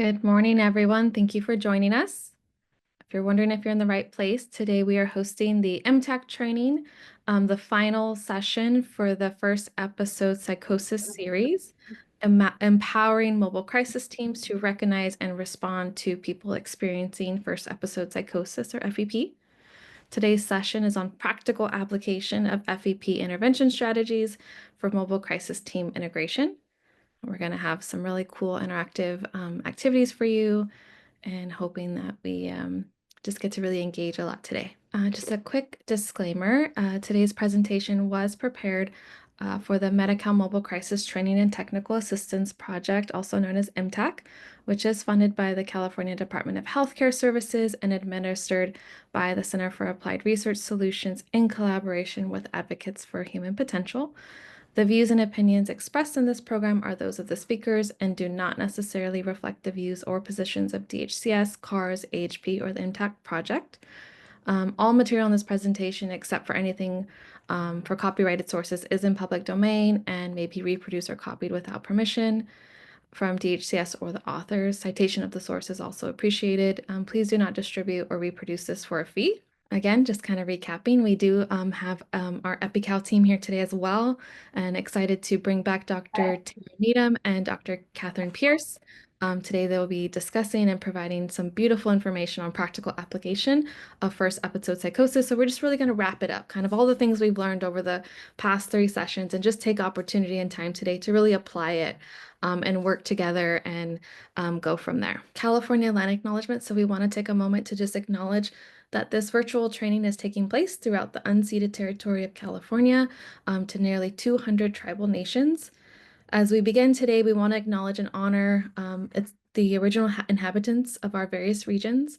Good morning, everyone. Thank you for joining us. If you're wondering if you're in the right place, today we are hosting the M-TAC training, the final session for the first episode Psychosis series, empowering mobile crisis teams to recognize and respond to people experiencing first episode psychosis or FEP. Today's session is on practical application of FEP intervention strategies for mobile crisis team integration. We're going to have some really cool interactive activities for you and hoping that we just get to really engage a lot today. Just a quick disclaimer, today's presentation was prepared for the Medi-Cal Mobile Crisis Training and Technical Assistance Project, also known as M-TAC, which is funded by the California Department of Healthcare Services and administered by the Center for Applied Research Solutions in collaboration with Advocates for Human Potential. The views and opinions expressed in this program are those of the speakers and do not necessarily reflect the views or positions of DHCS, CARS, AHP, or the M-TAC project. All material in this presentation, except for anything for copyrighted sources, is in public domain and may be reproduced or copied without permission from DHCS or the authors. Citation of the source is also appreciated. Please do not distribute or reproduce this for a fee. Again, just kind of recapping, we do have our EpiCal team here today as well, and excited to bring back Dr. Tara Needham and Dr. Catherine Pierce. Today they will be discussing and providing some beautiful information on practical application of first episode psychosis. So we're just really going to wrap it up, kind of all the things we've learned over the past 3 sessions, and just take opportunity and time today to really apply it and work together and go from there. California land acknowledgement. So we want to take a moment to just acknowledge that this virtual training is taking place throughout the unceded territory of California to nearly 200 tribal nations. As we begin today, we want to acknowledge and honor it's the original inhabitants of our various regions.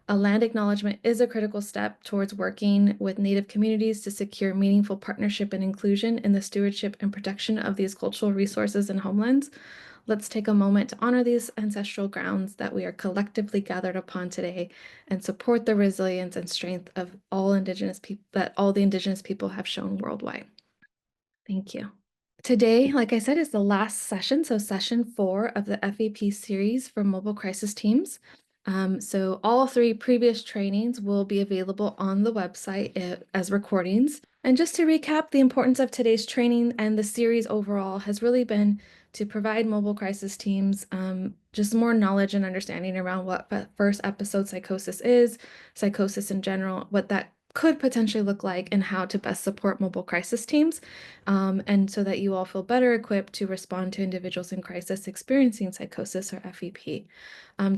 A land acknowledgement is a critical step towards working with Native communities to secure meaningful partnership and inclusion in the stewardship and protection of these cultural resources and homelands. Let's take a moment to honor these ancestral grounds that we are collectively gathered upon today and support the resilience and strength of all Indigenous people that all the Indigenous people have shown worldwide. Thank you. Today, like I said, is the last session, so session 4 of the FEP series for mobile crisis teams. So all 3 previous trainings will be available on the website as recordings. And just to recap, the importance of today's training and the series overall has really been to provide mobile crisis teams just more knowledge and understanding around what first episode psychosis is, psychosis in general, what that could potentially look like, and how to best support mobile crisis teams, and so that you all feel better equipped to respond to individuals in crisis experiencing psychosis or FEP.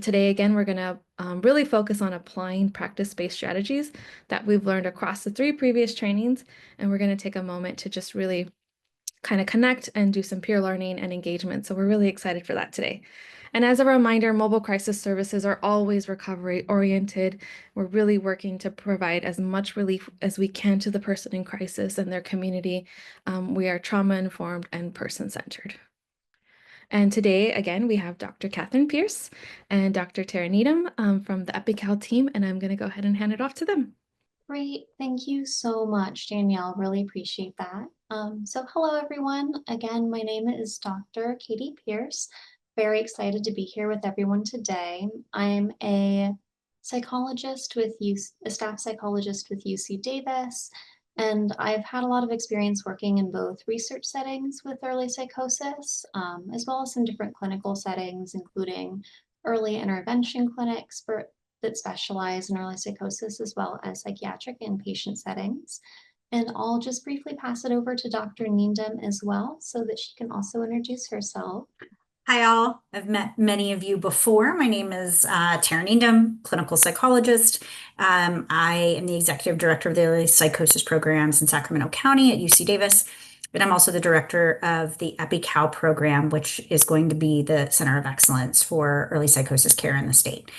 Today, again, we're going to really focus on applying practice-based strategies that we've learned across the 3 previous trainings, and we're going to take a moment to just really kind of connect and do some peer learning and engagement. So we're really excited for that today. And as a reminder, mobile crisis services are always recovery oriented. We're really working to provide as much relief as we can to the person in crisis and their community. We are trauma informed and person centered. And today, again, we have Dr. Catherine Pierce and Dr. Tara Needham from the EpiCal team, and I'm going to go ahead and hand it off to them. Great, thank you so much, Danielle. Really appreciate that. So hello, everyone. Again, my name is Dr. Katie Pierce. Very excited to be here with everyone today. I'm a psychologist a staff psychologist with UC Davis, and I've had a lot of experience working in both research settings with early psychosis, as well as some different clinical settings, including early intervention clinics that specialize in early psychosis, as well as psychiatric inpatient settings. And I'll just briefly pass it over to Dr. Needham as well, so that she can also introduce herself. Hi, all. I've met many of you before. My name is Tara Needham, clinical psychologist. I am the executive director of the early psychosis programs in Sacramento County at UC Davis. And I'm also the director of the EpiCal program, which is going to be the center of excellence for early psychosis care in the state.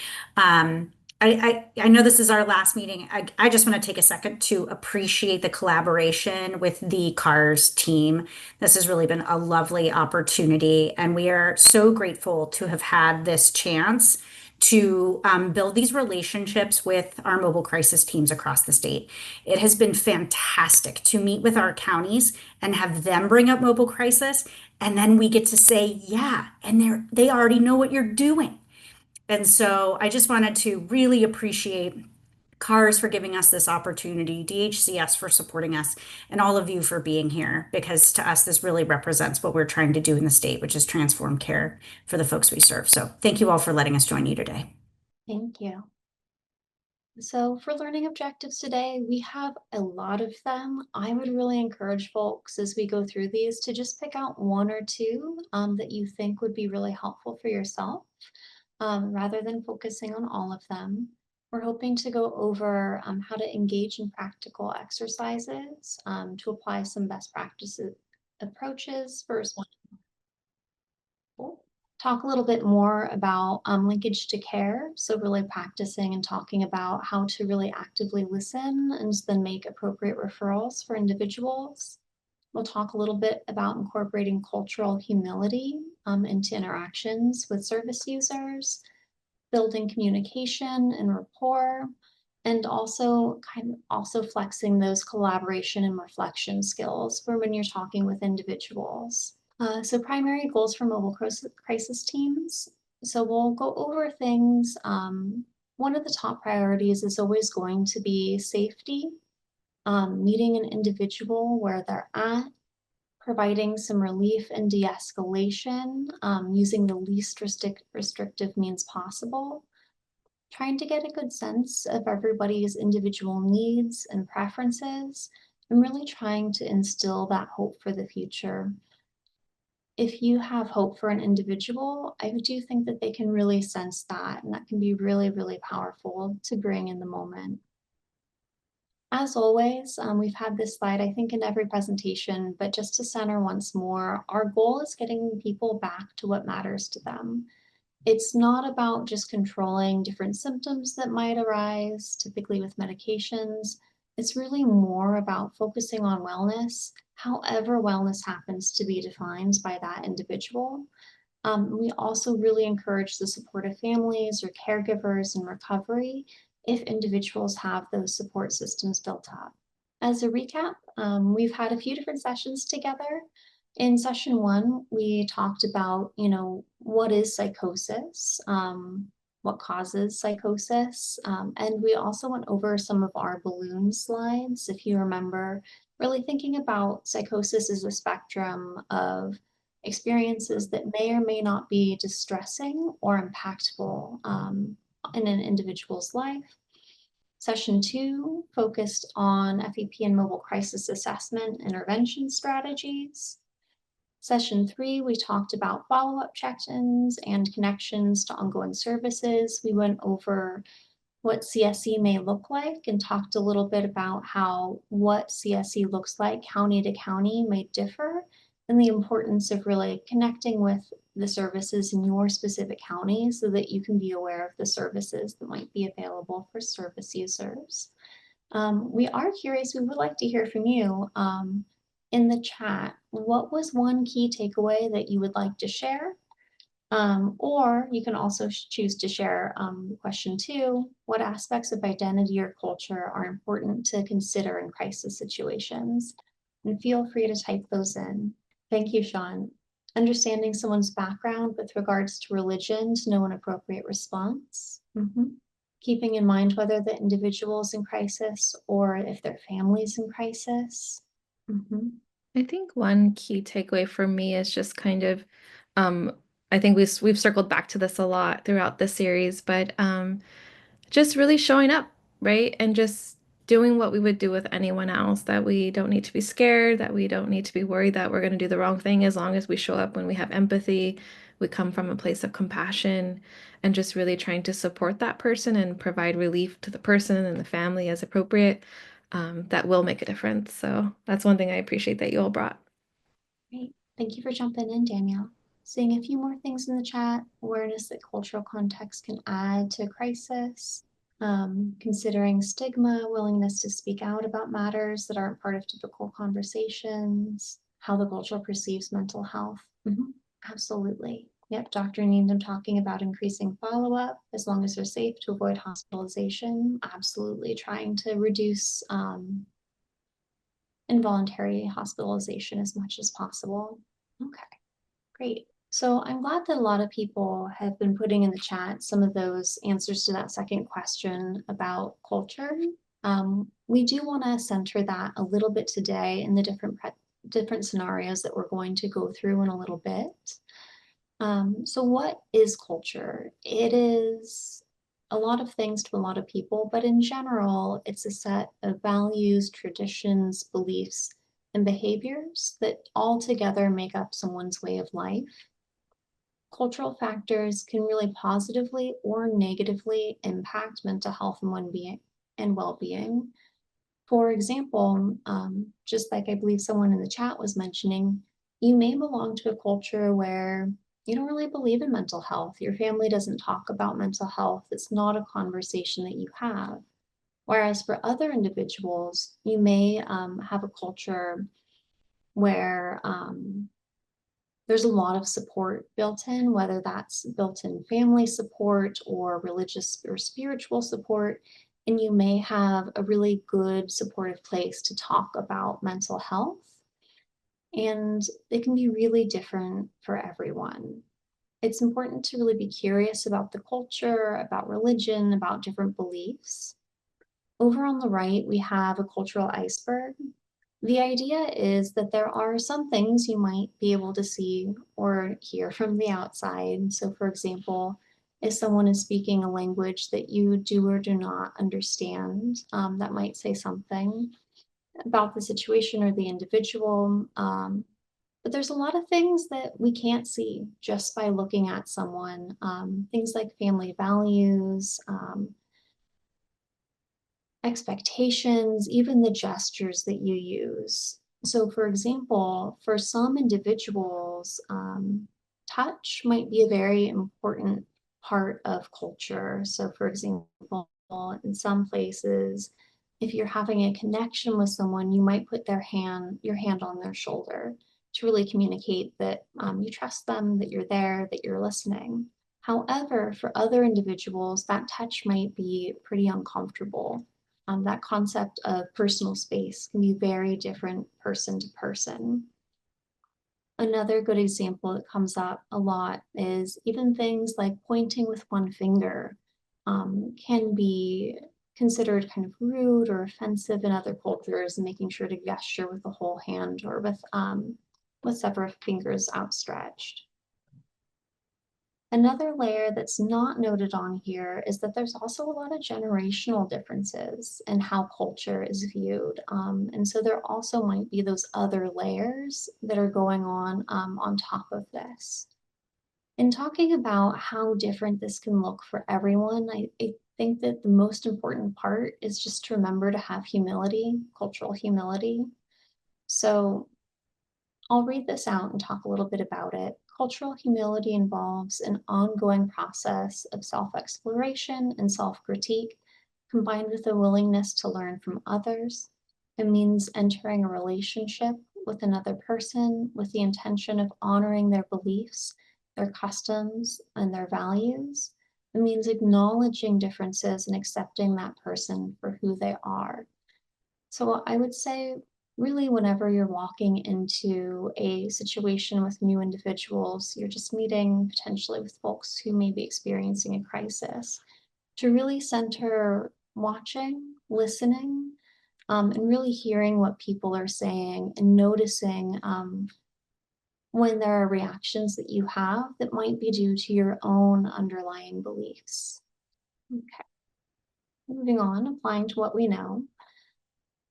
I know this is our last meeting. I just want to take a second to appreciate the collaboration with the CARS team. This has really been a lovely opportunity, and we are so grateful to have had this chance to build these relationships with our mobile crisis teams across the state. It has been fantastic to meet with our counties and have them bring up mobile crisis, and then we get to say, yeah, and they already know what you're doing. And so I just wanted to really appreciate CARS for giving us this opportunity, DHCS for supporting us, and all of you for being here, because to us, this really represents what we're trying to do in the state, which is transform care for the folks we serve. So thank you all for letting us join you today. Thank you. So for learning objectives today, we have a lot of them. I would really encourage folks as we go through these to just pick out one or two that you think would be really helpful for yourself, rather than focusing on all of them. We're hoping to go over how to engage in practical exercises to apply some best practices approaches for responsible. Talk a little bit more about linkage to care. So really practicing and talking about how to really actively listen and then make appropriate referrals for individuals. We'll talk a little bit about incorporating cultural humility into interactions with service users, building communication and rapport, and also also flexing those collaboration and reflection skills for when you're talking with individuals. So primary goals for mobile crisis teams. So we'll go over things. One of the top priorities is always going to be safety, meeting an individual where they're at, providing some relief and de-escalation, using the least restrictive means possible, trying to get a good sense of everybody's individual needs and preferences, and really trying to instill that hope for the future. If you have hope for an individual, I do think that they can really sense that, and that can be really, really powerful to bring in the moment. As always, we've had this slide, I think, in every presentation, but just to center once more, our goal is getting people back to what matters to them. It's not about just controlling different symptoms that might arise, typically with medications. It's really more about focusing on wellness, however wellness happens to be defined by that individual. We also really encourage the support of families or caregivers in recovery if individuals have those support systems built up. As a recap, we've had a few different sessions together. In session one, we talked about, what is psychosis, what causes psychosis, and we also went over some of our balloon slides, if you remember, really thinking about psychosis as a spectrum of experiences that may or may not be distressing or impactful in an individual's life. Session two focused on FEP and mobile crisis assessment intervention strategies. Session three, we talked about follow-up check-ins and connections to ongoing services. We went over what CSE may look like and talked a little bit about how what CSE looks like county to county may differ, and the importance of really connecting with the services in your specific county so that you can be aware of the services that might be available for service users. We are curious, we would like to hear from you in the chat. What was one key takeaway that you would like to share? Or you can also choose to share question two, what aspects of identity or culture are important to consider in crisis situations? And feel free to type those in. Thank you, Sean. Understanding someone's background with regards to religion to know an appropriate response. Keeping in mind whether the individual is in crisis or if their family is in crisis. I think one key takeaway for me is just kind of, I think we've circled back to this a lot throughout the series, but just really showing up, right? And just doing what we would do with anyone else, that we don't need to be scared, that we don't need to be worried that we're going to do the wrong thing as long as we show up when we have empathy, we come from a place of compassion, and just really trying to support that person and provide relief to the person and the family as appropriate. That will make a difference. So that's one thing I appreciate that you all brought. Great. Thank you for jumping in, Danielle. Seeing a few more things in the chat, awareness that cultural context can add to crisis, considering stigma, willingness to speak out about matters that aren't part of typical conversations, how the culture perceives mental health. Absolutely. Yep, Dr. Needham talking about increasing follow-up as long as they're safe to avoid hospitalization. Absolutely trying to reduce involuntary hospitalization as much as possible. Okay, great. So I'm glad that a lot of people have been putting in the chat some of those answers to that second question about culture. We do want to center that a little bit today in the different scenarios that we're going to go through in a little bit. So what is culture? It is a lot of things to a lot of people, but in general, it's a set of values, traditions, beliefs, and behaviors that all together make up someone's way of life. Cultural factors can really positively or negatively impact mental health and well-being. For example, just like I believe someone in the chat was mentioning, you may belong to a culture where you don't really believe in mental health. Your family doesn't talk about mental health. It's not a conversation that you have. Whereas for other individuals, you may have a culture where there's a lot of support built in, whether that's built in family support or religious or spiritual support. And you may have a really good supportive place to talk about mental health. And it can be really different for everyone. It's important to really be curious about the culture, about religion, about different beliefs. Over on the right, we have a cultural iceberg. The idea is that there are some things you might be able to see or hear from the outside. So, for example, if someone is speaking a language that you do or do not understand, that might say something about the situation or the individual. But there's a lot of things that we can't see just by looking at someone. Things like family values, expectations, even the gestures that you use. So, for example, for some individuals, touch might be a very important part of culture. So, for example, in some places, if you're having a connection with someone, you might put your hand on their shoulder to really communicate that you trust them, that you're there, that you're listening. However, for other individuals, that touch might be pretty uncomfortable. That concept of personal space can be very different person to person. Another good example that comes up a lot is even things like pointing with one finger can be considered kind of rude or offensive in other cultures, and making sure to gesture with the whole hand or with several fingers outstretched. Another layer that's not noted on here is that there's also a lot of generational differences in how culture is viewed. And so there also might be those other layers that are going on top of this. In talking about how different this can look for everyone, I think that the most important part is just to remember to have humility, cultural humility. So I'll read this out and talk a little bit about it. Cultural humility involves an ongoing process of self-exploration and self-critique, combined with a willingness to learn from others. It means entering a relationship with another person with the intention of honoring their beliefs, their customs, and their values. It means acknowledging differences and accepting that person for who they are. So I would say, really, whenever you're walking into a situation with new individuals, you're just meeting potentially with folks who may be experiencing a crisis, to really center watching, listening, and really hearing what people are saying and noticing when there are reactions that you have that might be due to your own underlying beliefs. Okay, moving on, applying to what we know.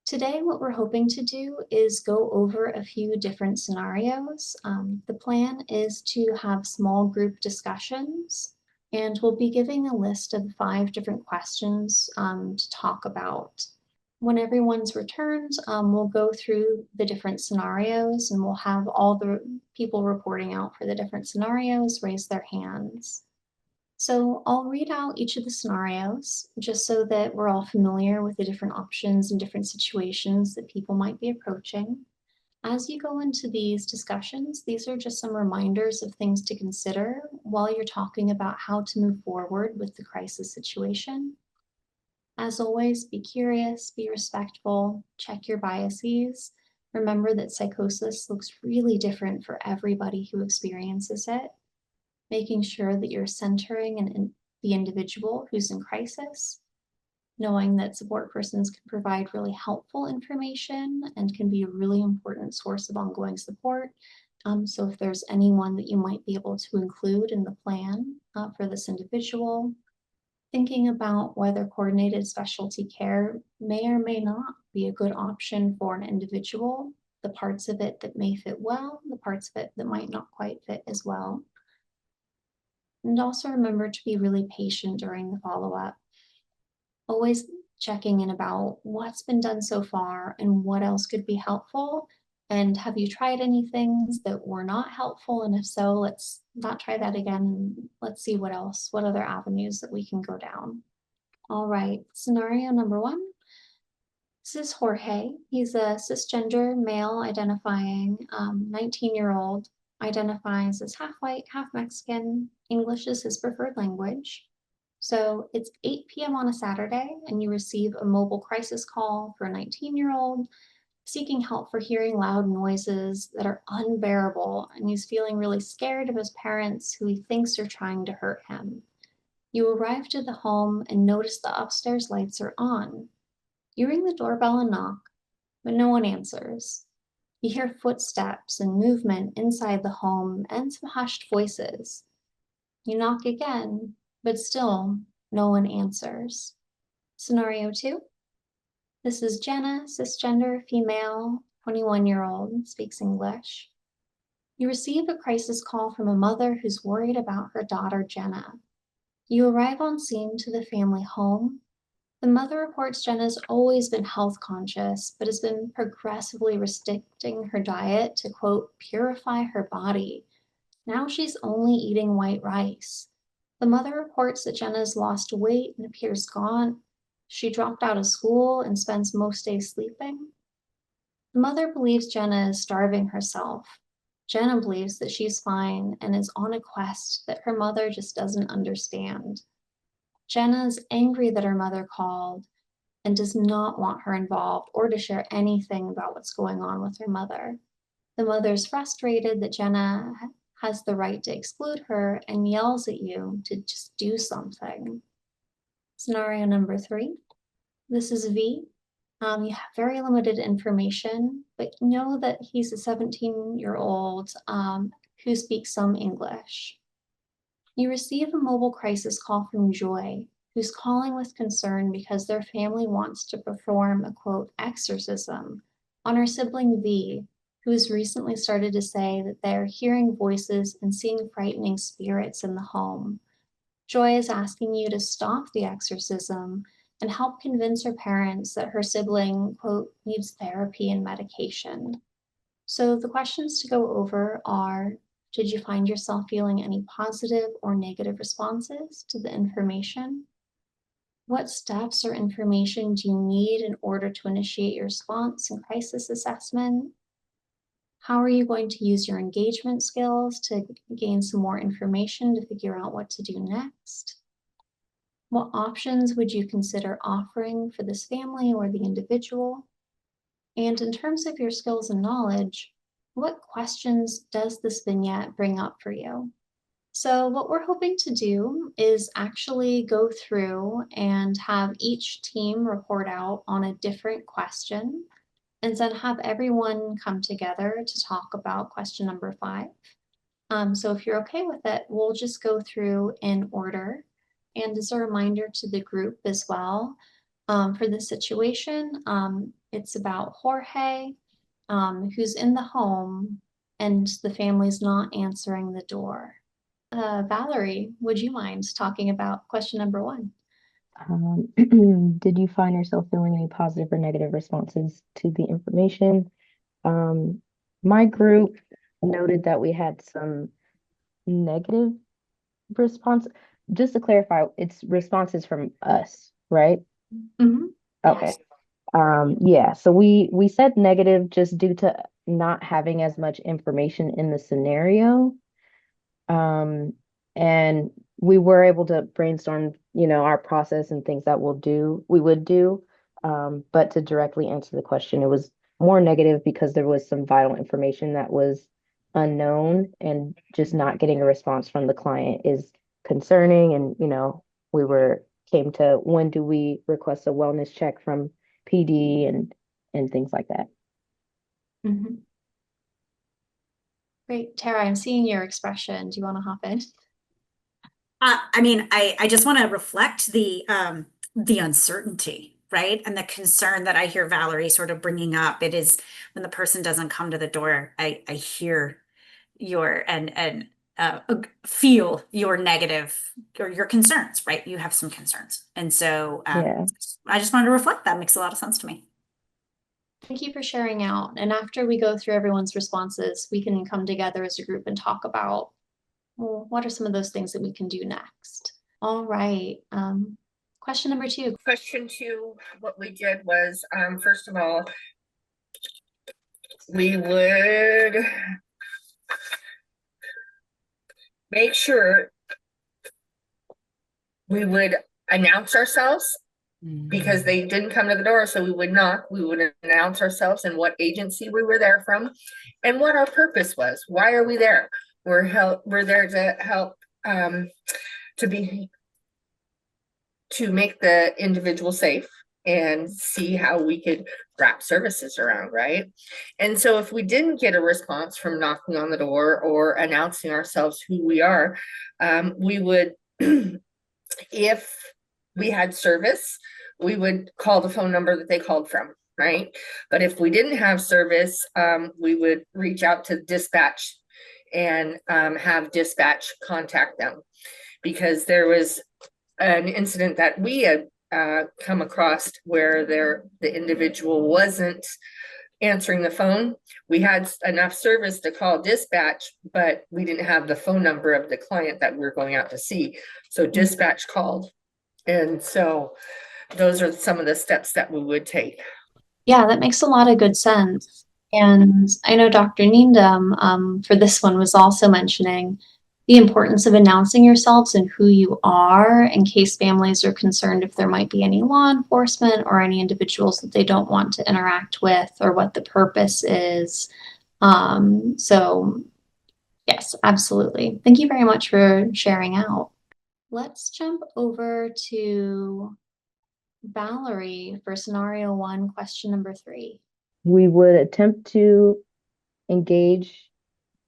Today, what we're hoping to do is go over a few different scenarios. The plan is to have small group discussions, and we'll be giving a list of 5 different questions to talk about. When everyone's returned, we'll go through the different scenarios, and we'll have all the people reporting out for the different scenarios raise their hands. So I'll read out each of the scenarios just so that we're all familiar with the different options and different situations that people might be approaching. As you go into these discussions, these are just some reminders of things to consider while you're talking about how to move forward with the crisis situation. As always, be curious, be respectful, check your biases. Remember that psychosis looks really different for everybody who experiences it, making sure that you're centering the individual who's in crisis, knowing that support persons can provide really helpful information and can be a really important source of ongoing support. So if there's anyone that you might be able to include in the plan for this individual, thinking about whether coordinated specialty care may or may not be a good option for an individual, the parts of it that may fit well, the parts of it that might not quite fit as well. And also remember to be really patient during the follow-up. Always checking in about what's been done so far and what else could be helpful. And have you tried any things that were not helpful? And if so, let's not try that again. Let's see what else, what other avenues that we can go down. All right, scenario number 1. This is Jorge. He's a cisgender male identifying 19-year-old, identifies as half white, half Mexican. English is his preferred language. So it's 8 p.m. on a Saturday, and you receive a mobile crisis call for a 19-year-old seeking help for hearing loud noises that are unbearable, and he's feeling really scared of his parents who he thinks are trying to hurt him. You arrive to the home and notice the upstairs lights are on. You ring the doorbell and knock, but no one answers. You hear footsteps and movement inside the home and some hushed voices. You knock again, but still no one answers. Scenario 2. This is Jenna, cisgender, female, 21-year-old, speaks English. You receive a crisis call from a mother who's worried about her daughter, Jenna. You arrive on scene to the family home. The mother reports Jenna's always been health conscious, but has been progressively restricting her diet to, quote, purify her body. Now she's only eating white rice. The mother reports that Jenna's lost weight and appears gaunt. She dropped out of school and spends most days sleeping. The mother believes Jenna is starving herself. Jenna believes that she's fine and is on a quest that her mother just doesn't understand. Jenna's angry that her mother called and does not want her involved or to share anything about what's going on with her mother. The mother's frustrated that Jenna has the right to exclude her and yells at you to just do something. Scenario number 3. This is V. You have very limited information, but know that he's a 17-year-old who speaks some English. You receive a mobile crisis call from Joy, who's calling with concern because their family wants to perform a, quote, exorcism on her sibling V, who has recently started to say that they're hearing voices and seeing frightening spirits in the home. Joy is asking you to stop the exorcism and help convince her parents that her sibling, quote, needs therapy and medication. So the questions to go over are, did you find yourself feeling any positive or negative responses to the information? What steps or information do you need in order to initiate your response and crisis assessment? How are you going to use your engagement skills to gain some more information to figure out what to do next? What options would you consider offering for this family or the individual? And in terms of your skills and knowledge, what questions does this vignette bring up for you? So what we're hoping to do is actually go through and have each team report out on a different question and then have everyone come together to talk about question number 5. So if you're okay with it, we'll just go through in order. And as a reminder to the group as well, for this situation, it's about Jorge, who's in the home and the family's not answering the door. Valerie, would you mind talking about question number 1? Did you find yourself feeling any positive or negative responses to the information? My group noted that we had some negative response. Just to clarify, it's responses from us, right? Mm-hmm. Okay. Yes. Yeah, so we said negative just due to not having as much information in the scenario. And we were able to brainstorm, our process and things that we would do. But to directly answer the question, it was more negative because there was some vital information that was unknown, and just not getting a response from the client is concerning. And, we came to, when do we request a wellness check from PD and things like that. Mhm. Great. Tara, I'm seeing your expression. Do you want to hop in? I just want to reflect the uncertainty, right? And the concern that I hear Valerie sort of bringing up. It is when the person doesn't come to the door, I hear your and feel your negative or your concerns, right? You have some concerns. And so Yeah. I just wanted to reflect that. Makes a lot of sense to me. Thank you for sharing out. And after we go through everyone's responses, we can come together as a group and talk about, well, what are some of those things that we can do next? All right. Question number 2. Question 2, what we did was, first of all, we would make sure we would announce ourselves because they didn't come to the door. So we would knock, we would announce ourselves and what agency we were there from and what our purpose was. Why are we there? We're there to help, to make the individual safe and see how we could wrap services around, right? And so if we didn't get a response from knocking on the door or announcing ourselves who we are, we would, if we had service, we would call the phone number that they called from, right? But if we didn't have service, we would reach out to dispatch and have dispatch contact them, because there was an incident that we had come across where the individual wasn't answering the phone. We had enough service to call dispatch, but we didn't have the phone number of the client that we were going out to see. So dispatch called. And so those are some of the steps that we would take. Yeah, that makes a lot of good sense. And I know Dr. Neendam, for this one, was also mentioning the importance of announcing yourselves and who you are in case families are concerned if there might be any law enforcement or any individuals that they don't want to interact with, or what the purpose is. So yes, absolutely. Thank you very much for sharing out. Let's jump over to Valerie for scenario 1, question number 3. We would attempt to engage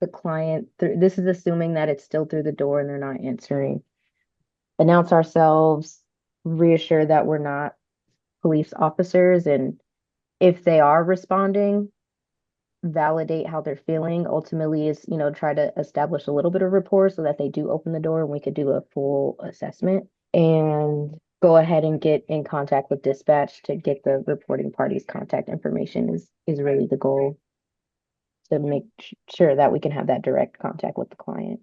the client through, this is assuming that it's still through the door and they're not answering. Announce ourselves, reassure that we're not police officers, and if they are responding, validate how they're feeling. Ultimately is, try to establish a little bit of rapport so that they do open the door and we could do a full assessment, and go ahead and get in contact with dispatch to get the reporting party's contact information is really the goal, to make sure that we can have that direct contact with the client.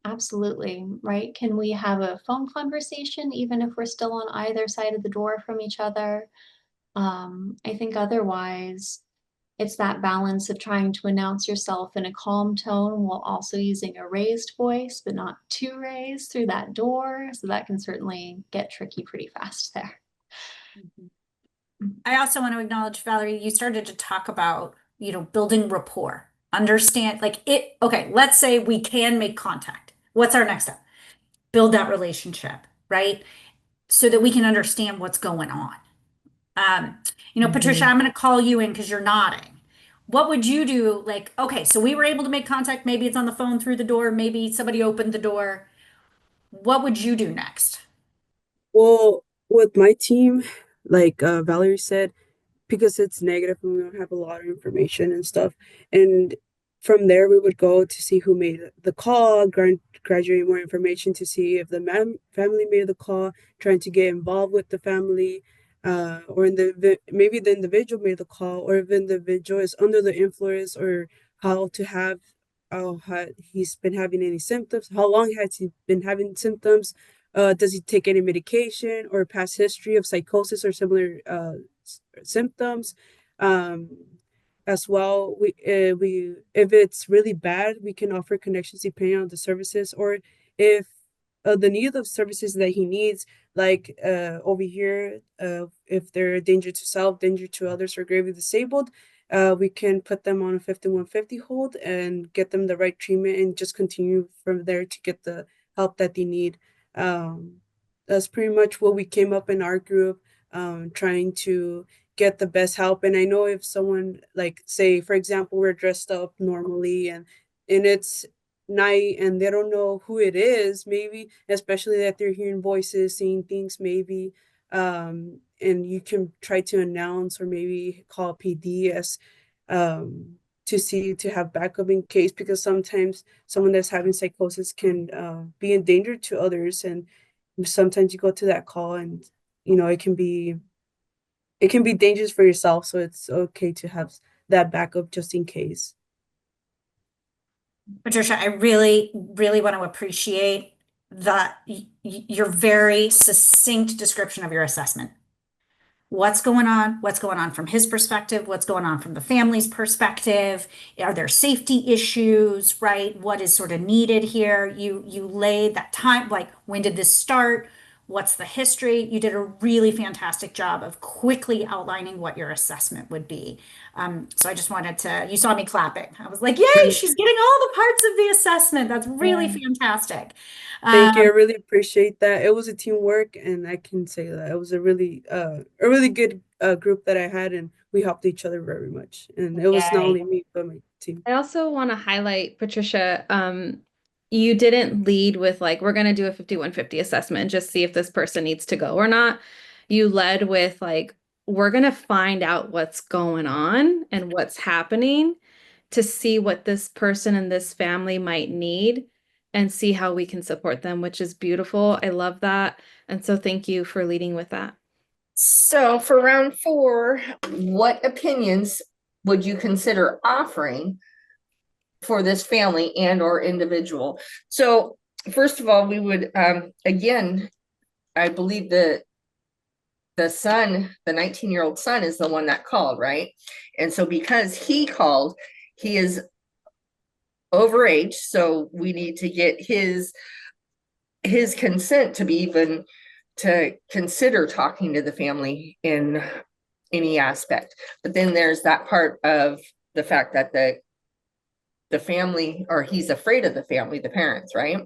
Absolutely, right? Can we have a phone conversation even if we're still on either side of the door from each other? I think otherwise, it's that balance of trying to announce yourself in a calm tone while also using a raised voice, but not too raised through that door. So that can certainly get tricky pretty fast there. I also want to acknowledge, Valerie, you started to talk about, building rapport. Understand, okay, let's say we can make contact. What's our next step? Build that relationship, right? So that we can understand what's going on. Patricia, I'm going to call you in because you're nodding. What would you do? Okay, so we were able to make contact. Maybe it's on the phone through the door. Maybe somebody opened the door. What would you do next? Well, with my team, like Valerie said, because it's negative and we don't have a lot of information and stuff. And from there, we would go to see who made the call, graduate more information to see if the family made the call, trying to get involved with the family, or maybe the individual made the call, or if the individual is under the influence, or how to have, how he's been having any symptoms, how long has he been having symptoms, does he take any medication or past history of psychosis or similar symptoms. As well, we if it's really bad, we can offer connections depending on the services, or if the need of services that he needs, like over here, if they're a danger to self, danger to others, or gravely disabled, we can put them on a 5150 hold and get them the right treatment and just continue from there to get the help that they need. That's pretty much what we came up in our group, trying to get the best help. And I know if someone, like, say, for example, we're dressed up normally and it's night and they don't know who it is, maybe, especially that they're hearing voices, seeing things, maybe, and you can try to announce or maybe call PDS, to have backup in case, because sometimes someone that's having psychosis can be in danger to others, and sometimes you go to that call and it can be dangerous for yourself, so it's okay to have that backup just in case. Patricia, I really, really want to appreciate your very succinct description of your assessment. What's going on from his perspective, what's going on from the family's perspective, are there safety issues, right? What is sort of needed here? You laid that time, like, when did this start? What's the history? You did a really fantastic job of quickly outlining what your assessment would be. So I just wanted to, you saw me clapping. I was like, yay, she's getting all the parts of the assessment. That's really fantastic. Thank you. I really appreciate that. It was a teamwork, and I can say that it was a really good group that I had, and we helped each other very much. And it was not Yay. only me, but my team. I also want to highlight, Patricia, you didn't lead with like, we're going to do a 5150 assessment and just see if this person needs to go or not. You led with like, we're going to find out what's going on and what's happening to see what this person and this family might need and see how we can support them, which is beautiful. I love that. And so thank you for leading with that. So for round 4, what opinions would you consider offering for this family and or individual? So first of all, we would, again, I believe the son, the 19-year-old son, is the one that called, right? And so because he called, he is overage, so we need to get his consent to be even to consider talking to the family in any aspect. But then there's that part of the fact that the family, or he's afraid of the family, the parents, right?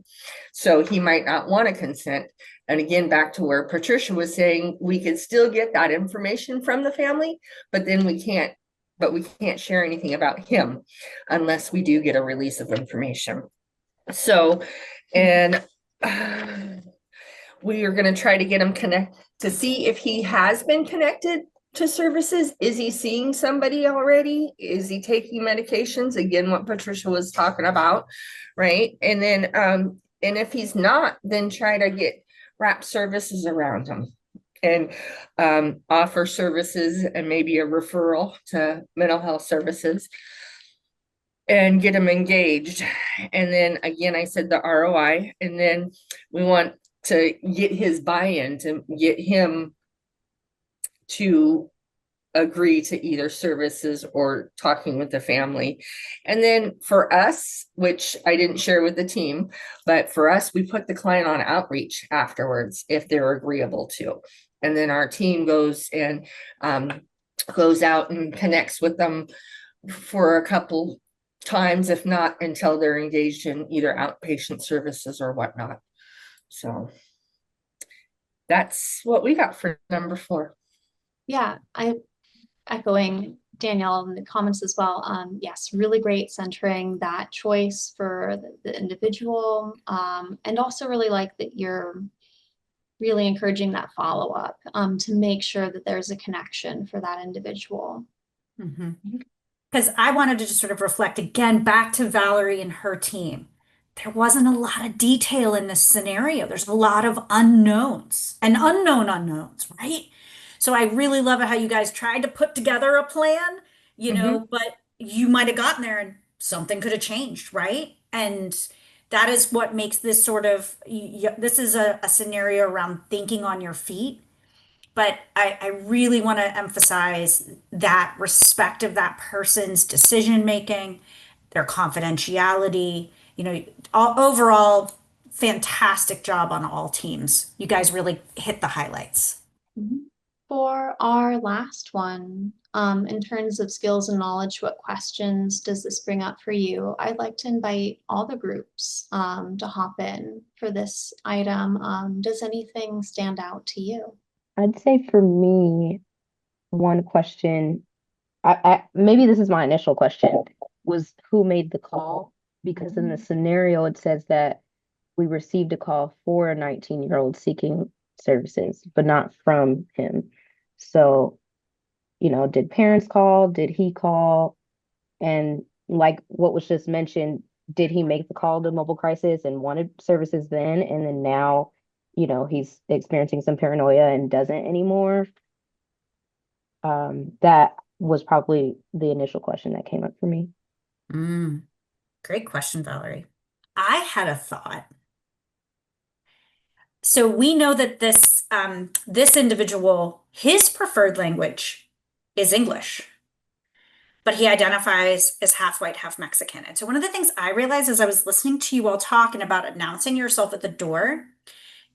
So he might not want to consent. And again, back to where Patricia was saying, we can still get that information from the family, but then we can't share anything about him unless we do get a release of information. So, and we are going to try to get him to see if he has been connected to services. Is he seeing somebody already? Is he taking medications? Again, what Patricia was talking about, right? And then, and if he's not, then try to wrap services around him and offer services and maybe a referral to mental health services and get him engaged. And then again, I said the ROI, and then we want to get his buy-in, to get him to agree to either services or talking with the family. And then for us, which I didn't share with the team, but for us, we put the client on outreach afterwards if they're agreeable to. And then our team goes out and connects with them for a couple times, if not until they're engaged in either outpatient services or whatnot. So that's what we got for number 4. Yeah, I'm echoing Danielle in the comments as well. Yes, really great centering that choice for the individual, and also really like that you're really encouraging that follow-up to make sure that there's a connection for that individual. Because I wanted to just sort of reflect again back to Valerie and her team. There wasn't a lot of detail in this scenario. There's a lot of unknowns and unknown unknowns, right? So I really love it how you guys tried to put together a plan, but you might have gotten there and something could have changed, right? And that is what makes this sort of, this is a scenario around thinking on your feet. But I really want to emphasize that respect of that person's decision making, their confidentiality, overall fantastic job on all teams. You guys really hit the highlights. Mhm. For our last one, in terms of skills and knowledge, what questions does this bring up for you? I'd like to invite all the groups to hop in for this item. Does anything stand out to you? I'd say for me, one question, maybe this is my initial question, was who made the call? Because in the scenario, it says that we received a call for a 19-year-old seeking services, but not from him. So, did parents call? Did he call? And like what was just mentioned, did he make the call to mobile crisis and wanted services then? And then now, he's experiencing some paranoia and doesn't anymore. That was probably the initial question that came up for me. Great question, Valerie. I had a thought. So we know that this individual, his preferred language is English, but he identifies as half white, half Mexican. And so one of the things I realized as I was listening to you all talking about announcing yourself at the door,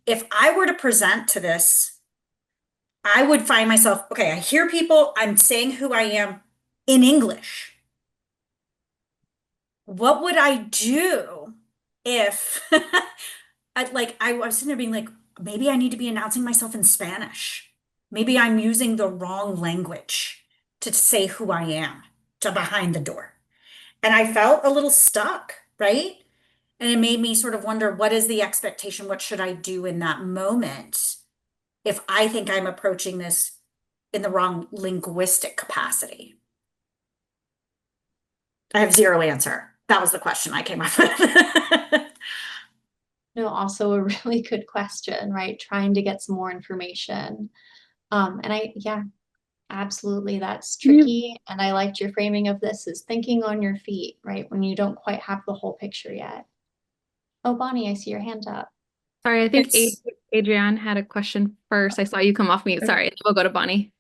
if I were to present to this, I would find myself, okay, I hear people, I'm saying who I am in English. What would I do if I was sitting there being like, maybe I need to be announcing myself in Spanish. Maybe I'm using the wrong language to say who I am to behind the door. And I felt a little stuck, right? And it made me sort of wonder, what is the expectation? What should I do in that moment if I think I'm approaching this in the wrong linguistic capacity? I have zero answer. That was the question I came up with. No, also a really good question, right? Trying to get some more information. Yeah, absolutely, that's tricky. And I liked your framing of this as thinking on your feet, right? When you don't quite have the whole picture yet. Oh, Bonnie, I see your hand up. Sorry, I think It's- Adrienne had a question first. I saw you come off mute. Sorry, we'll go to Bonnie.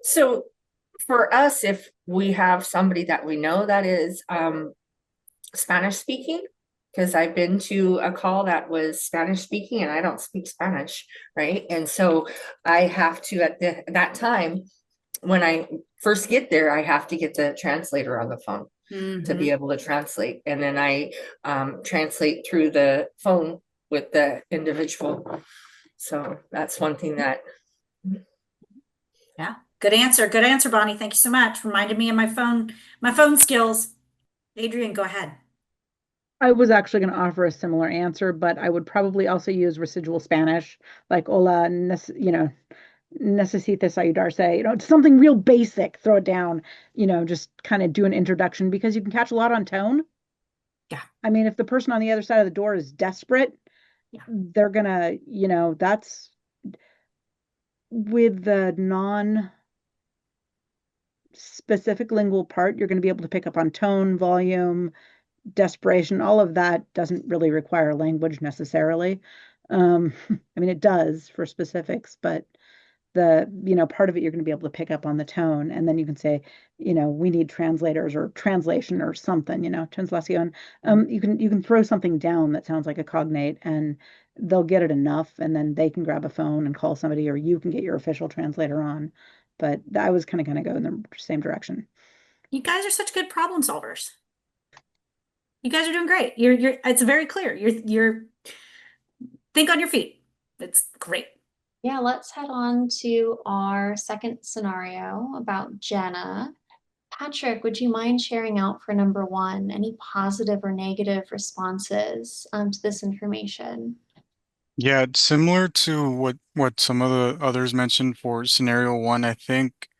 So for us, if we have somebody that we know that is Spanish speaking, because I've been to a call that was Spanish speaking and I don't speak Spanish, right? And so I have to, at that time, when I first get there, I have to get the translator on the phone to be able to translate. And then I translate through the phone with the individual. So that's one thing that. Yeah, good answer. Good answer, Bonnie. Thank you so much. Reminded me of my phone skills. Adrienne, go ahead. I was actually going to offer a similar answer, but I would probably also use residual Spanish, like hola, necesitas ayudarse, something real basic, throw it down, just kind of do an introduction because you can catch a lot on tone. Yeah. I mean, if the person on the other side of the door is desperate, Yeah. they're gonna, that's with the non-specific lingual part, you're going to be able to pick up on tone, volume, desperation. All of that doesn't really require language necessarily. I mean, it does for specifics, but the part of it you're going to be able to pick up on the tone, and then you can say, we need translators or translation or something, translacion. You can throw something down that sounds like a cognate, and they'll get it enough, and then they can grab a phone and call somebody, or you can get your official translator on. But I was kind of go in the same direction. You guys are such good problem solvers. You guys are doing great. It's very clear. You're think on your feet. It's great. Yeah, let's head on to our second scenario about Jenna. Patrick, would you mind sharing out for number one any positive or negative responses to this information? Yeah, it's similar to what some of the others mentioned for scenario one. I think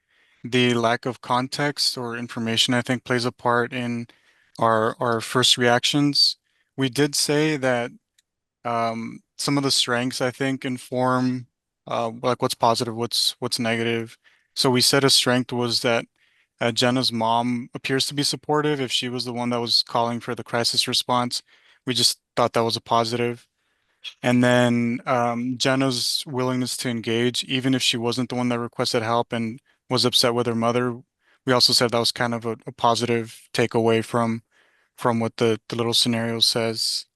the lack of context or information, I think, plays a part in our first reactions. We did say that some of the strengths, I think, inform like what's positive, what's negative. So we said a strength was that Jenna's mom appears to be supportive. If she was the one that was calling for the crisis response, we just thought that was a positive. And then Jenna's willingness to engage, even if she wasn't the one that requested help and was upset with her mother, we also said that was kind of a positive takeaway from what the little scenario says.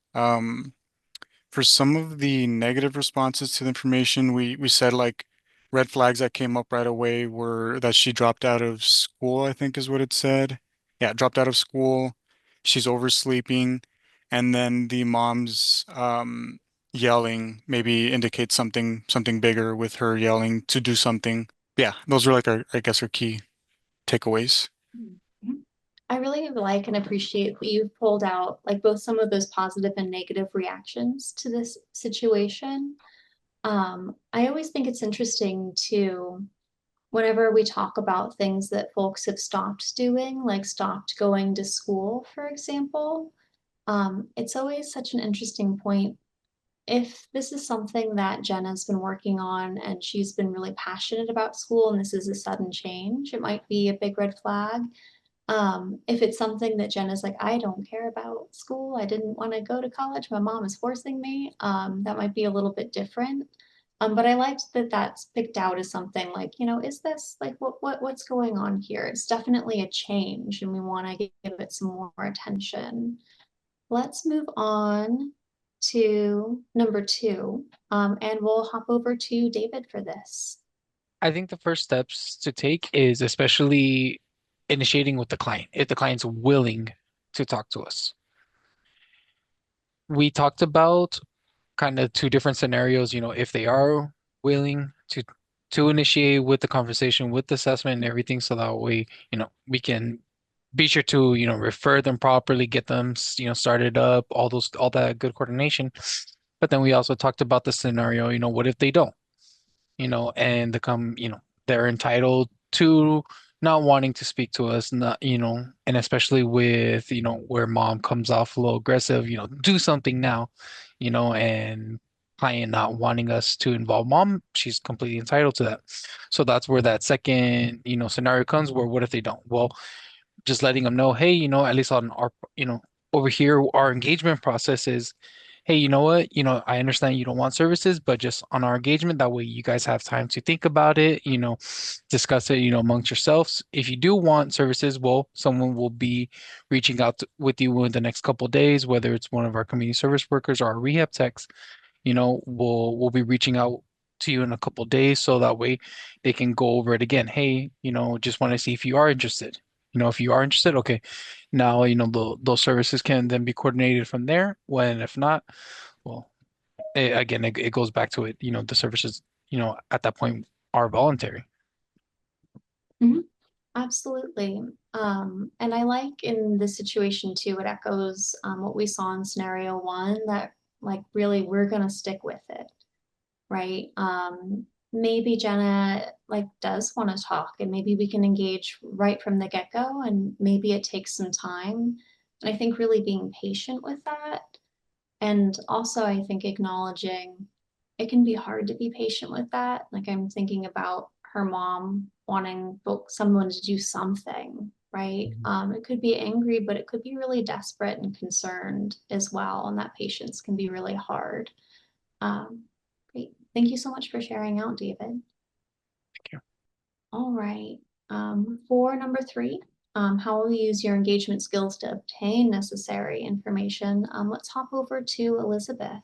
for some of the negative responses to the information, we said like red flags that came up right away were that she dropped out of school, I think is what it said. Yeah, dropped out of school. She's oversleeping. And then the mom's yelling maybe indicates something bigger with her yelling to do something. Yeah, those were like our, I guess, our key takeaways. I really like and appreciate what you've pulled out, like both some of those positive and negative reactions to this situation. I always think it's interesting to, whenever we talk about things that folks have stopped doing, like stopped going to school, for example, it's always such an interesting point. If this is something that Jenna's been working on and she's been really passionate about school and this is a sudden change, it might be a big red flag. If it's something that Jenna's like, I don't care about school, I didn't want to go to college, my mom is forcing me, that might be a little bit different. But I liked that that's picked out as something like, is this like what's going on here? It's definitely a change and we want to give it some more attention. Let's move on to number 2, and we'll hop over to David for this. I think the first steps to take is especially initiating with the client, if the client's willing to talk to us. We talked about kind of two different scenarios, if they are willing to initiate with the conversation, with the assessment and everything, so that way, we can be sure to, refer them properly, get them, started up, all that good coordination. But then we also talked about the scenario, what if they don't? And they're entitled to not wanting to speak to us, not, and especially with, where mom comes off a little aggressive, do something now, and client not wanting us to involve mom, she's completely entitled to that. So that's where that second, scenario comes where what if they don't? Well, just letting them know, hey, at least on our, over here, our engagement process is, hey, you know what? I understand you don't want services, but just on our engagement, that way you guys have time to think about it, discuss it, amongst yourselves. If you do want services, well, someone will be reaching out with you in the next couple of days, whether it's one of our community service workers or our rehab techs, we'll be reaching out to you in a couple of days so that way they can go over it again. Hey, just want to see if you are interested. If you are interested, okay. Now, those services can then be coordinated from there. When if not, well, again, it goes back to it. The services, at that point are voluntary. Absolutely. And I like in this situation too, it echoes what we saw in scenario 1, that like really we're gonna stick with it, right? Maybe Jenna like does want to talk and maybe we can engage right from the get-go, and maybe it takes some time. And I think really being patient with that. And also I think acknowledging it can be hard to be patient with that. Like I'm thinking about her mom wanting someone to do something, right? It could be angry, but it could be really desperate and concerned as well. And that patience can be really hard. Great. Thank you so much for sharing out, David. Thank you. All right. For number 3, how will you use your engagement skills to obtain necessary information? Let's hop over to Elizabeth.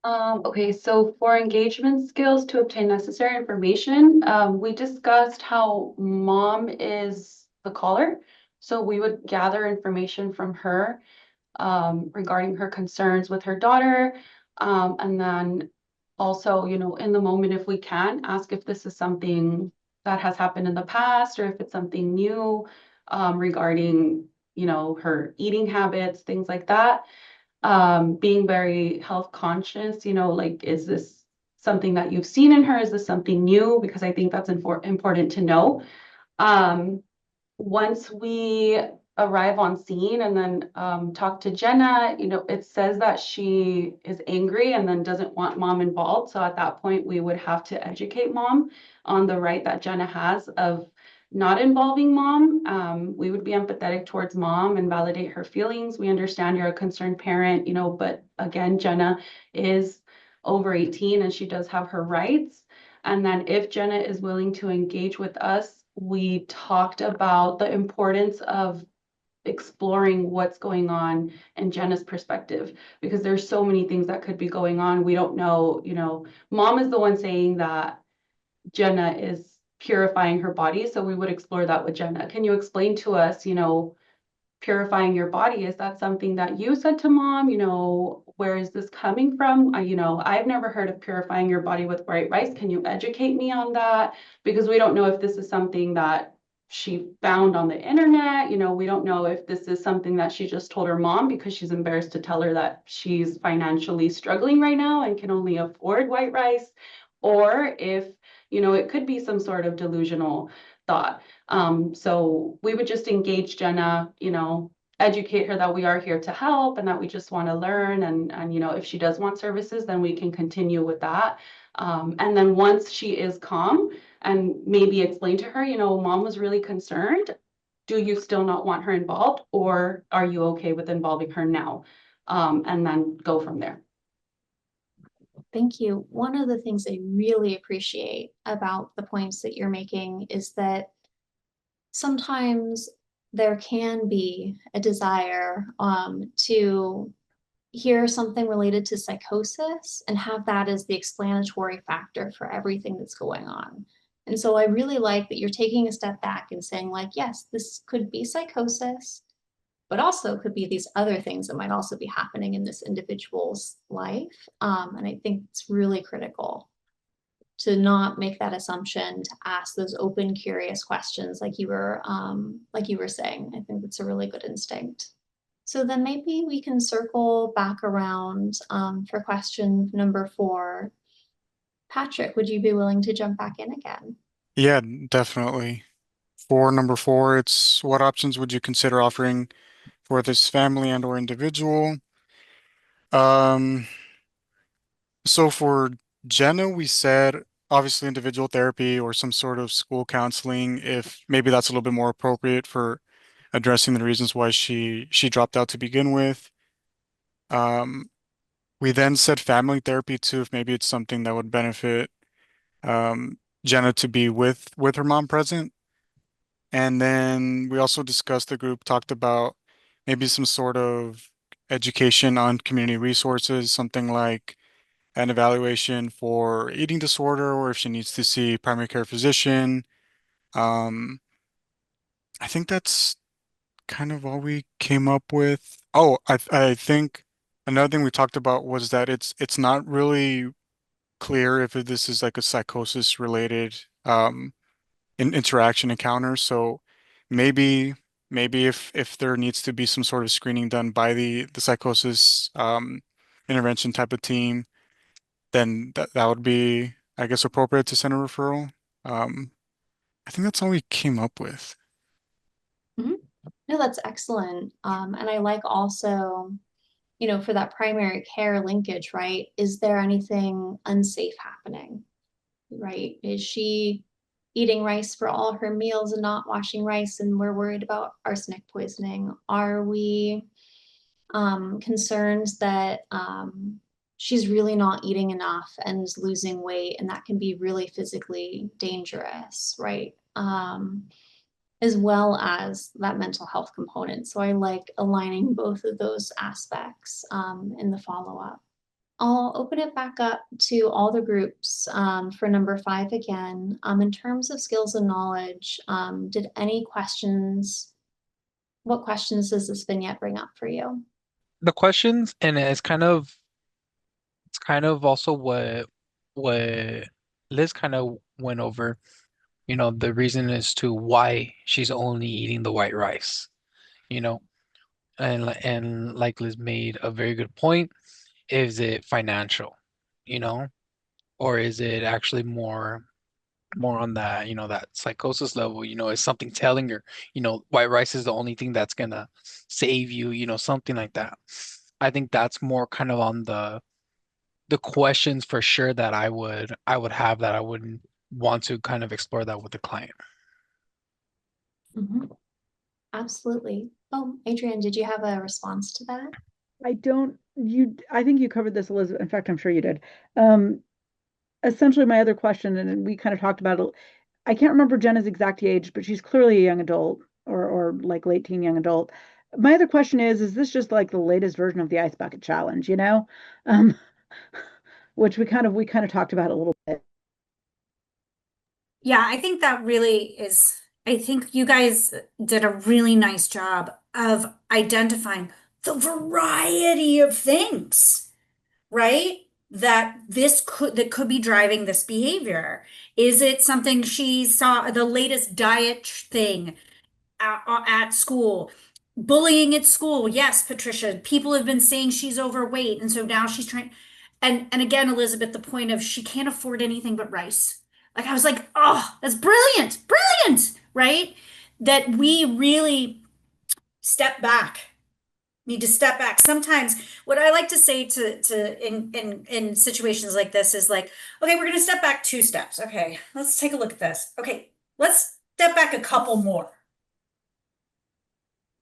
Okay, so for engagement skills to obtain necessary information, we discussed how mom is the caller. So we would gather information from her regarding her concerns with her daughter. And then also, in the moment, if we can, ask if this is something that has happened in the past or if it's something new regarding, her eating habits, things like that. Being very health conscious, like, is this something that you've seen in her? Is this something new? Because I think that's important to know. Once we arrive on scene and then talk to Jenna, it says that she is angry and then doesn't want mom involved. So at that point, we would have to educate mom on the right that Jenna has of not involving mom. We would be empathetic towards mom and validate her feelings. We understand you're a concerned parent, but again, Jenna is over 18 and she does have her rights. And then if Jenna is willing to engage with us, we talked about the importance of exploring what's going on in Jenna's perspective, because there's so many things that could be going on. We don't know, mom is the one saying that Jenna is purifying her body. So we would explore that with Jenna. Can you explain to us, purifying your body? Is that something that you said to mom? Where is this coming from? I've never heard of purifying your body with white rice. Can you educate me on that? Because we don't know if this is something that she found on the internet. We don't know if this is something that she just told her mom because she's embarrassed to tell her that she's financially struggling right now and can only afford white rice, or if, it could be some sort of delusional thought. So we would just engage Jenna, educate her that we are here to help and that we just want to learn. And if she does want services, then we can continue with that. And then once she is calm, and maybe explain to her, mom was really concerned. Do you still not want her involved, or are you okay with involving her now? And then go from there. Thank you. One of the things I really appreciate about the points that you're making is that sometimes there can be a desire to hear something related to psychosis and have that as the explanatory factor for everything that's going on. And so I really like that you're taking a step back and saying, like, yes, this could be psychosis, but also could be these other things that might also be happening in this individual's life. And I think it's really critical to not make that assumption, to ask those open, curious questions like you were saying. I think that's a really good instinct. So then maybe we can circle back around for question number 4. Patrick, would you be willing to jump back in again? Yeah, definitely. For number 4, it's what options would you consider offering for this family and or individual? Um, so for Jenna, we said obviously individual therapy or some sort of school counseling, if maybe that's a little bit more appropriate for addressing the reasons why she dropped out to begin with. Um, we then said family therapy too, if maybe it's something that would benefit Jenna to be with her mom present. And then we also discussed, the group talked about maybe some sort of education on community resources, something like an evaluation for eating disorder, or if she needs to see primary care physician. Um, I think that's kind of all we came up with. Oh, I think another thing we talked about was that it's not really clear if this is like a psychosis related interaction encounter. So maybe if there needs to be some sort of screening done by the psychosis intervention type of team, then that would be, I guess, appropriate to send a referral. Um, I think that's all we came up with. Mm-hmm. No, that's excellent. And I like also, for that primary care linkage, right? Is there anything unsafe happening, right? Is she eating rice for all her meals and not washing rice, and we're worried about arsenic poisoning? Are we concerned that she's really not eating enough and is losing weight, and that can be really physically dangerous, right? As well as that mental health component. So I like aligning both of those aspects in the follow-up. I'll open it back up to all the groups for number 5 again. In terms of skills and knowledge, did any questions, what questions does this vignette bring up for you? The questions, and it's kind of also what Liz kind of went over, the reason as to why she's only eating the white rice, you know, and like Liz made a very good point. Is it financial, you know, or is it actually more on that, that psychosis level, is something telling her, white rice is the only thing that's gonna save you, something like that. I think that's more kind of on the questions for sure that I would have, that I would want to kind of explore that with the client. Mm-hmm. Absolutely. Oh, Adrienne, did you have a response to that? I think you covered this, Elizabeth. In fact, I'm sure you did. Essentially, my other question, and we kind of talked about it, I can't remember Jenna's exact age, but she's clearly a young adult, or like late teen young adult. My other question is this just like the latest version of the ice bucket challenge, you know? Um, which we kind of talked about a little bit. Yeah, I think that really is, I think you guys did a really nice job of identifying the variety of things, right? That could be driving this behavior. Is it something she saw, the latest diet thing at school? Bullying at school. Yes, Patricia, people have been saying she's overweight, and so now she's trying. And again, Elizabeth, the point of she can't afford anything but rice. Like I was like, oh, that's brilliant, brilliant, right? That we really step back, need to step back. Sometimes what I like to say to in situations like this is like, okay, we're gonna step back 2 steps. Okay, let's take a look at this. Okay, let's step back a couple more.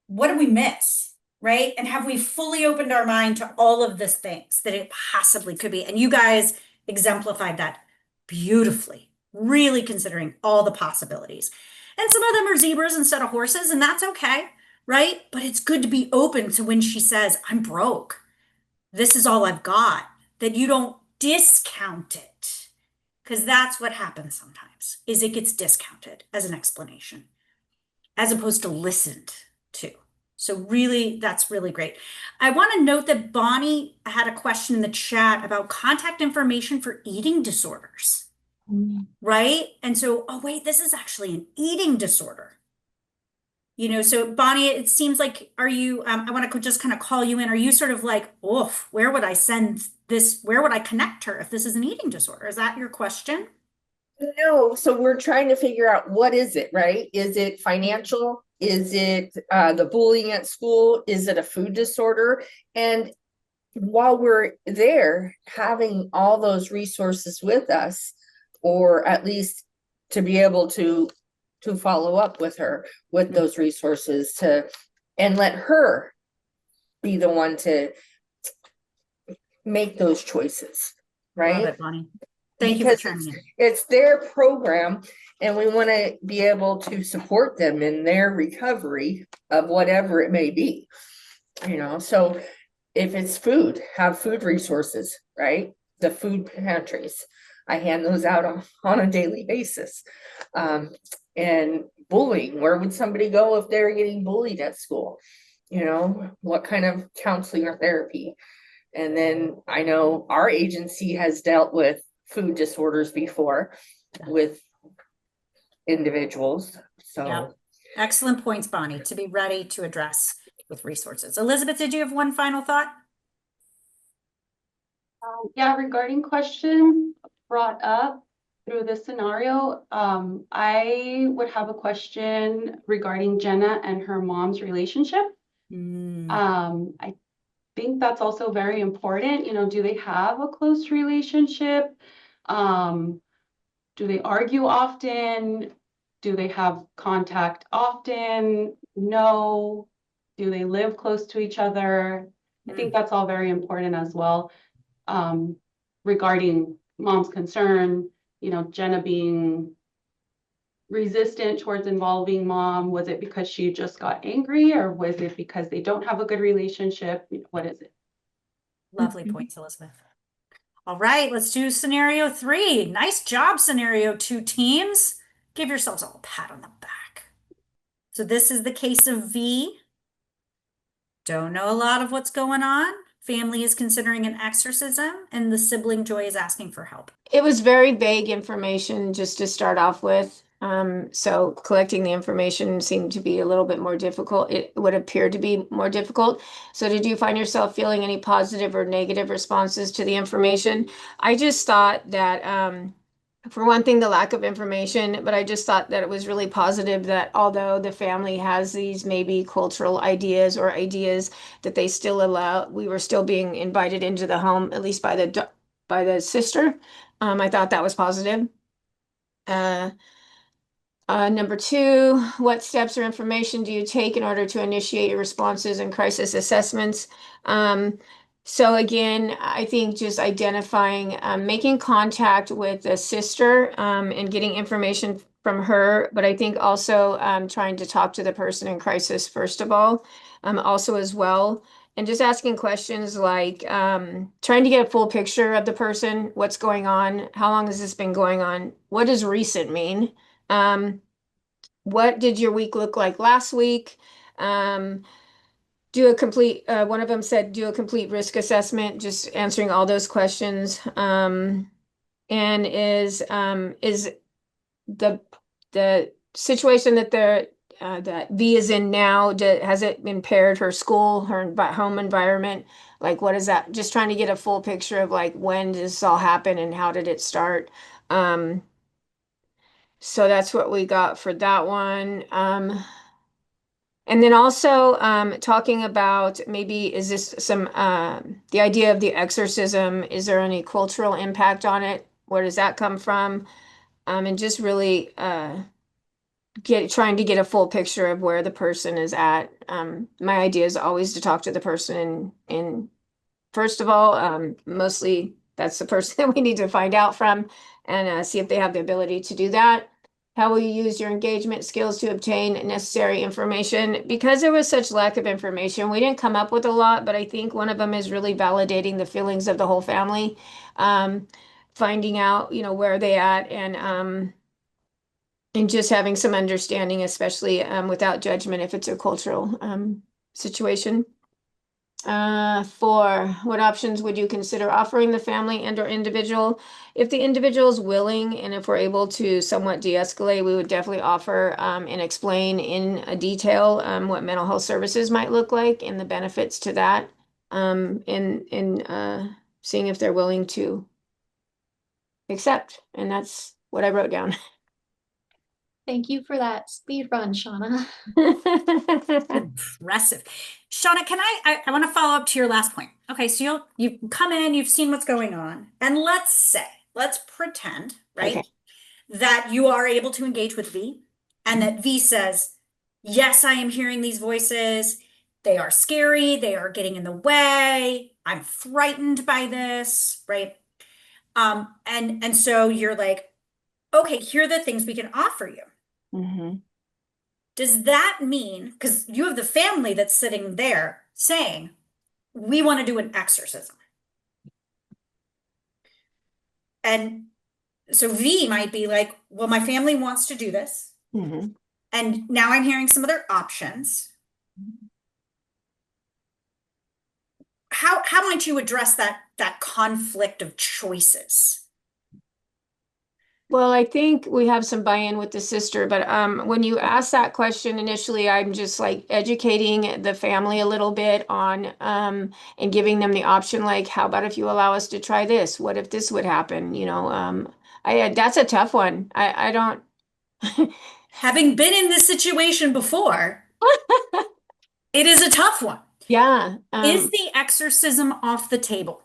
What did we miss? Right? And have we fully opened our mind to all of the things that it possibly could be? And you guys exemplified that beautifully, really considering all the possibilities. And some of them are zebras instead of horses, and that's okay, right? But it's good to be open to when she says, I'm broke. This is all I've got, that you don't discount it. Because that's what happens sometimes, is it gets discounted as an explanation, as opposed to listened to. So really, that's really great. I want to note that Bonnie had a question in the chat about contact information for eating disorders, right? And so, oh wait, this is actually an eating disorder. You know, so Bonnie, it seems like, are you, I want to just kind of call you in. Are you sort of like, oh, where would I send this? Where would I connect her if this is an eating disorder? Is that your question? No, so we're trying to figure out what is it, right? Is it financial? Is it the bullying at school? Is it a food disorder? And while we're there, having all those resources with us, or at least to be able to follow up with her with those resources and let her be the one to make those choices, right? Love it, Bonnie. Thank you for chiming in. It's their program, and we want to be able to support them in their recovery of whatever it may be. You know, so if it's food, have food resources, right? The food pantries. I hand those out on a daily basis. And bullying, where would somebody go if they're getting bullied at school? You know, what kind of counseling or therapy? And then I know our agency has dealt with food disorders before with individuals. So Yep. Excellent points, Bonnie, to be ready to address with resources. Elizabeth, did you have one final thought? Yeah, regarding question brought up through this scenario, I would have a question regarding Jenna and her mom's relationship. I think that's also very important. You know, do they have a close relationship? Do they argue often? Do they have contact often? No. Do they live close to each other? I think that's all very important as well. Regarding mom's concern, you know, Jenna being resistant towards involving mom, was it because she just got angry, or was it because they don't have a good relationship? What is it? Lovely points, Elizabeth. All right, let's do scenario 3. Nice job, scenario 2 teams. Give yourselves all a pat on the back. So this is the case of V. Don't know a lot of what's going on. Family is considering an exorcism, and the sibling Joy is asking for help. It was very vague information just to start off with. So collecting the information seemed to be a little bit more difficult. It would appear to be more difficult. So did you find yourself feeling any positive or negative responses to the information? I just thought that, for one thing, the lack of information, but I just thought that it was really positive that although the family has these maybe cultural ideas or ideas that they still allow, we were still being invited into the home, at least by the sister. I thought that was positive. Number 2, what steps or information do you take in order to initiate your responses and crisis assessments? So again, I think just identifying, making contact with the sister, and getting information from her, but I think also trying to talk to the person in crisis first of all, also as well, and just asking questions like trying to get a full picture of the person, what's going on, how long has this been going on, what does recent mean, what did your week look like last week, do a complete, one of them said, do a complete risk assessment, just answering all those questions. And is the situation that that V is in now, has it impaired her school, her home environment? Like, what is that? Just trying to get a full picture of like, when did this all happen and how did it start? So that's what we got for that one. And then also talking about maybe is this some the idea of the exorcism, is there any cultural impact on it? Where does that come from? And just really trying to get a full picture of where the person is at. My idea is always to talk to the person in first of all, mostly that's the person that we need to find out from and see if they have the ability to do that. How will you use your engagement skills to obtain necessary information? Because there was such lack of information, we didn't come up with a lot, but I think one of them is really validating the feelings of the whole family, finding out, where they at and just having some understanding, especially without judgment if it's a cultural situation. For what options would you consider offering the family and or individual? If the individual is willing and if we're able to somewhat de-escalate, we would definitely offer and explain in a detail what mental health services might look like and the benefits to that, in seeing if they're willing to accept. And that's what I wrote down. Thank you for that speed run, Shauna. Impressive. Shauna, can I want to follow up to your last point. Okay, so you've come in, you've seen what's going on, and let's pretend, right, Okay. that you are able to engage with V, and that V says, yes, I am hearing these voices. They are scary. They are getting in the way. I'm frightened by this, right? And so you're like, okay, here are the things we can offer you. Mm-hmm. Does that mean, because you have the family that's sitting there saying, we want to do an exorcism. And so V might be like, well, my family wants to do this. Mm-hmm. And now I'm hearing some other options. How might you address that conflict of choices? Well, I think we have some buy-in with the sister, but when you ask that question initially, I'm just like educating the family a little bit on and giving them the option, like, how about if you allow us to try this? What if this would happen? That's a tough one. I don't. Having been in this situation before, it is a tough one. Yeah. Is the exorcism off the table?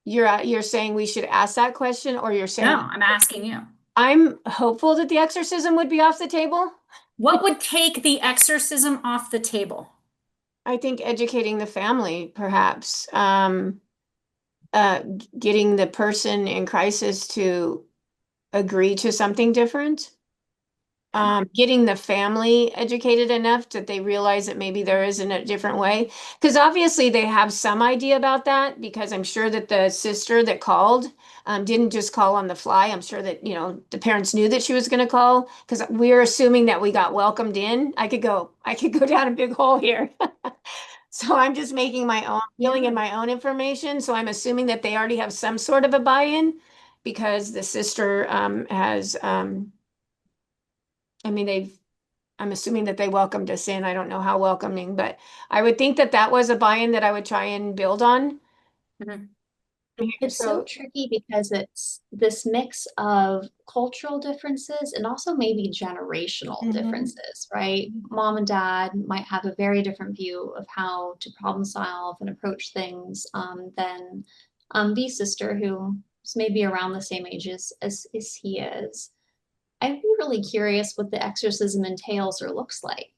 You're saying we should ask that question, or you're saying No, I'm asking you. I'm hopeful that the exorcism would be off the table? What would take the exorcism off the table? I think educating the family, perhaps, getting the person in crisis to agree to something different. Getting the family educated enough that they realize that maybe there isn't a different way. Because obviously they have some idea about that, because I'm sure that the sister that called didn't just call on the fly. I'm sure that, the parents knew that she was going to call, because we're assuming that we got welcomed in. I could go down a big hole here. So I'm just making my own, filling in my own information. So I'm assuming that they already have some sort of a buy-in, because the sister has, I'm assuming that they welcomed us in. I don't know how welcoming, but I would think that that was a buy-in that I would try and build on. It's so tricky because it's this mix of cultural differences and also maybe generational differences, right? Mom and dad might have a very different view of how to problem solve and approach things than V's sister, who is maybe around the same age as he is. I'd be really curious what the exorcism entails or looks like.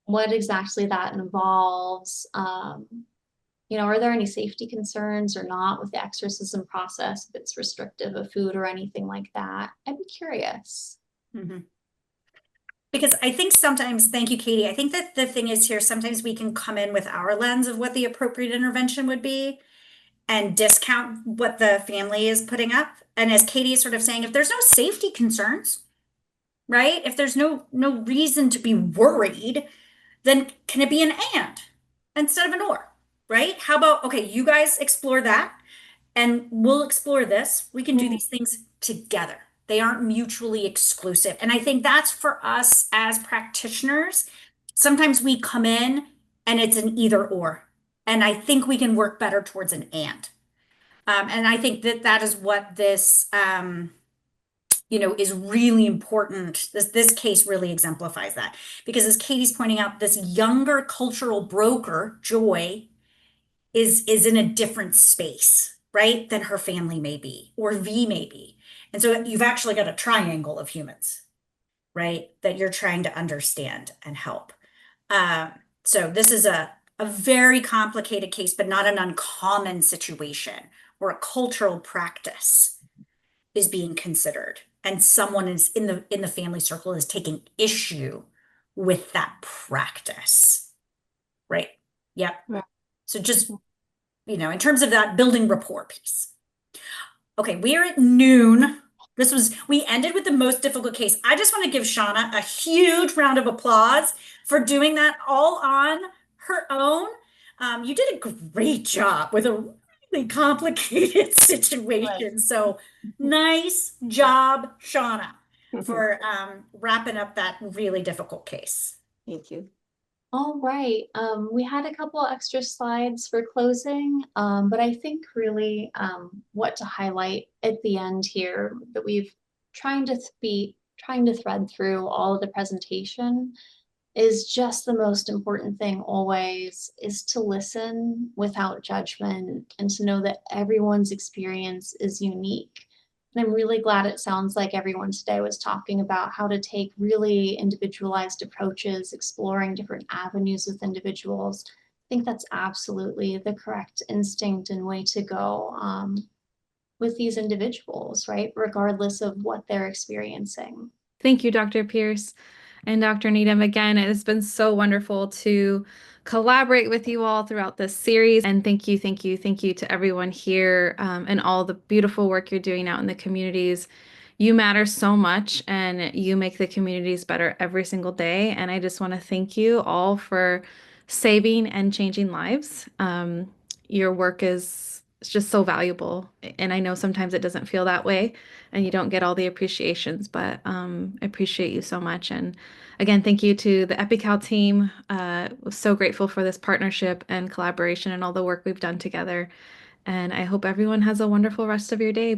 What exactly that involves. are there any safety concerns or not with the exorcism process, if it's restrictive of food or anything like that? I'd be curious. Mhm. Because I think sometimes, thank you, Katie. I think that the thing is here, sometimes we can come in with our lens of what the appropriate intervention would be and discount what the family is putting up. And as Katie is sort of saying, if there's no safety concerns, right? If there's no reason to be worried, then can it be an and instead of an or, right? How about, okay, you guys explore that and we'll explore this. We can do these things together. They aren't mutually exclusive. And I think that's for us as practitioners. Sometimes we come in and it's an either or. And I think we can work better towards an and. And I think that that is what this, is really important. This case really exemplifies that. Because as Katie's pointing out, this younger cultural broker, Joy, is in a different space, right, than her family may be, or V may be. And so you've actually got a triangle of humans, right, that you're trying to understand and help. So this is a very complicated case, but not an uncommon situation where a cultural practice is being considered and someone is in the family circle is taking issue with that practice, right? Yep. Right. So just, in terms of that building rapport piece. Okay, we are at noon. We ended with the most difficult case. I just want to give Shauna a huge round of applause for doing that all on her own. You did a great job with a really complicated situation. So nice job, Shauna, for wrapping up that really difficult case. Thank you. All right, we had a couple extra slides for closing, but I think really what to highlight at the end here that we've trying to thread through all of the presentation is just the most important thing always is to listen without judgment and to know that everyone's experience is unique. And I'm really glad it sounds like everyone today was talking about how to take really individualized approaches, exploring different avenues with individuals. I think that's absolutely the correct instinct and way to go with these individuals, right? Regardless of what they're experiencing. Thank you, Dr. Pierce and Dr. Needham. Again, it has been so wonderful to collaborate with you all throughout this series. And thank you to everyone here and all the beautiful work you're doing out in the communities. You matter so much and you make the communities better every single day. And I just want to thank you all for saving and changing lives. Your work is just so valuable. And I know sometimes it doesn't feel that way and you don't get all the appreciations, but I appreciate you so much. And again, thank you to the EpiCal team. Was so grateful for this partnership and collaboration and all the work we've done together. And I hope everyone has a wonderful rest of your day.